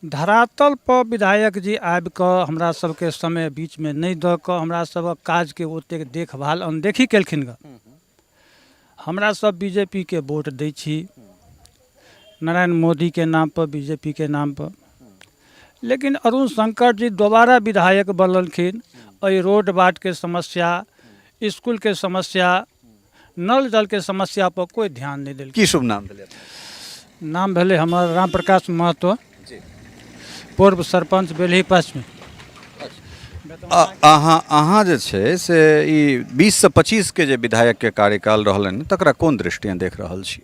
धरातल पर विधायक जी आबि कऽ हमरा सबके समय बीच में नहीं दऽ कऽ हमरा सबक काज के ओतेक देखभाल अनदेखी केलखिन ग। हमरा सब बीजेपी के वोट दै छी, नरेंद्र मोदी के नाम पर, बीजेपी के नाम पर, लेकिन अरुण शंकर जी दोबारा विधायक बनलखिन। रोड बाट के समस्या, स्कूल के समस्या, नल जल के समस्या पर कोई ध्यान नहीं दिल। की शुभ नाम भेलै? नाम भेले हमर राम प्रकाश महतो, पूर्व सरपंच बेलही पश्चिम। अहाँ जे छै से ई 20 से 25 के जे विधायक के कार्यकाल रहलन तकरा कोन दृष्टिएं देख रहल छी?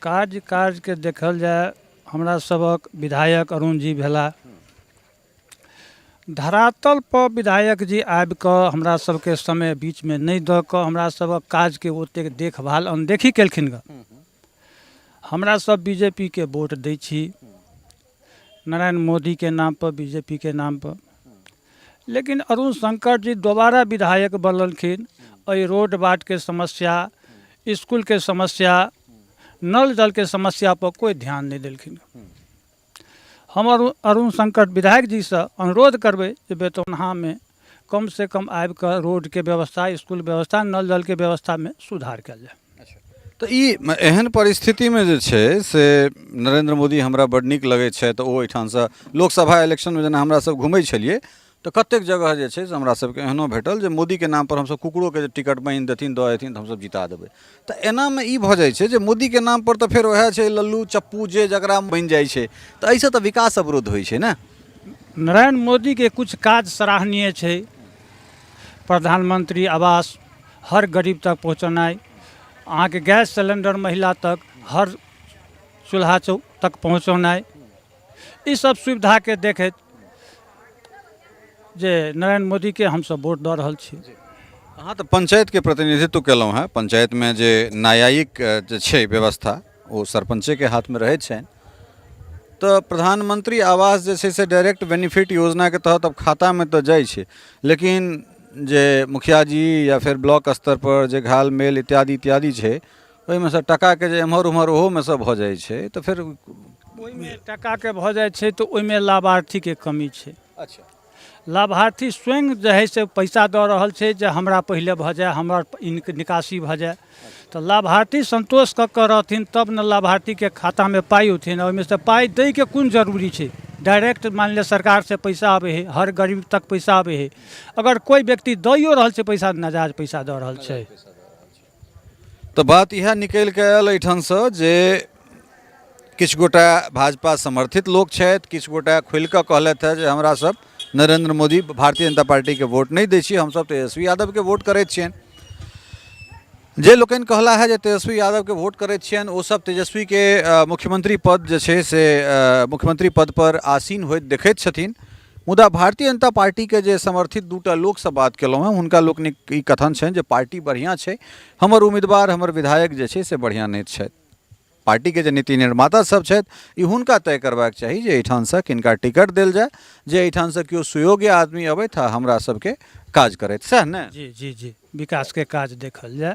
काज के देखल जाए, हमरा सबक विधायक अरुण जी भेला। धरातल पर विधायक जी आबि कऽ हमरा सबके समय बीच में नहीं दऽ कऽ हमरा सबक काज के ओतेक देखभाल अनदेखी केलखिन ग। हमरा सब बीजेपी के वोट दै छी, नरेंद्र मोदी के नाम पर, बीजेपी के नाम पर, लेकिन अरुण शंकर जी दोबारा विधायक बनलखिन। रोड बाट के समस्या, स्कूल के समस्या, नल जल के समस्या पर कोई ध्यान नहीं दिलखिन। हम अरुण शंकर विधायक जी से अनुरोध करबै जे बेतौनहा में कम से कम आबि कऽ रोड के व्यवस्था, स्कूल व्यवस्था, नल जल के व्यवस्था में सुधार कयल जाए। तो ई एहन परिस्थिति में जे छै से नरेंद्र मोदी हमरा बड़ नीक लगै छै। तऽ ओ एहिठाम से लोकसभा इलेक्शन में जेना हमरा सब घुमै छलिए तो कतेक जगह जे छै से हमरा सबके एहनो भेटल जे मोदी के नाम पर हमसब कुकुरो के जे टिकट बान्हि देथिन, दऽ देथिन तऽ हमसब जिता देबै। तऽ एना में ई भऽ जाइ छै जे मोदी के नाम पर तऽ फेर वएह छै लल्लू चप्पू जे जकरा बनि जाइ छै। तऽ एहिसँ तऽ विकास अवरुद्ध होइ छै ने। नरेंद्र मोदी के कुछ काज सराहनीय छै। प्रधानमंत्री आवास हर गरीब तक पहुँचनाइ, अहाँ के गैस सिलेंडर महिला तक, हर चूल्हा तक पहुँचनाइ, ई सब सुविधा के देखैत जे नरेंद्र मोदी के हम सब वोट दऽ रहल छी। अहाँ तऽ पंचायत के प्रतिनिधित्व केलहुँ हैं। पंचायत में जे न्यायिक जे छै व्यवस्था ओ सरपंचे के हाथ में रहै छनि। तो प्रधानमंत्री आवास जे छै से डायरेक्ट बेनिफिट योजना के तहत अब खाता में तो जाइ छै, लेकिन जे मुखिया जी या फिर ब्लॉक स्तर पर जे घाल मेल इत्यादि इत्यादि छै ओहिमे से टका के जे एम्हर उम्हर ओहो में से भऽ जाइ छै। तो फिर ओहिमे टका के भऽ जाइ छै तो ओहिमे लाभार्थी के कमी छै। अच्छा, लाभार्थी स्वयं जे है से पैसा दऽ रहल छै जे हमरा पहले भऽ जाए, हमर निकासी भऽ जाए। तो लाभार्थी संतोष कऽ कऽ रहथिन तब न लाभार्थी के खाता में पाई होथिन। ओहिमे से पाई दै के कोन जरूरी छै? डायरेक्ट मान लिअ सरकार से पैसा आबे है, हर गरीब तक पैसा आबे है। अगर कोई व्यक्ति दैयो रहल छै पैसा, नाजायज पैसा दऽ रहल छै। तो बात यह निकल के आयल एहिठाम से जे किछु गोटा भाजपा समर्थित लोक छथि, किछु गोटा खुलि कऽ कहलथि है जे हमरा सब नरेंद्र मोदी भारतीय जनता पार्टी के वोट नहीं दै छी, हम सब तेजस्वी यादव के वोट करैत छियनि। जे लोकनि कहला है जे तेजस्वी यादव के वोट करैत छियनि ओ सब तेजस्वी के मुख्यमंत्री पद जे छै से मुख्यमंत्री पद पर आसीन होइत देखैत छथिन। मुदा भारतीय जनता पार्टी के जे समर्थित दूटा लोक से बात केलहुँ हैं हुनका लोकनिक ई कथन छनि जे पार्टी बढ़िया छै, हमर उम्मीदवार हमर विधायक जे छै से बढ़िया नहीं छथि। पार्टी के जे नीति निर्माता सब छथि ई हुनका तय करबाक चाही जे एहिठाम से किनका टिकट देल जाए, जे एहिठाम से केओ सुयोग्य आदमी अबैत आ हमरा सबके काज करैत, सएह ने? जी जी जी, विकास के काज देखल जाए।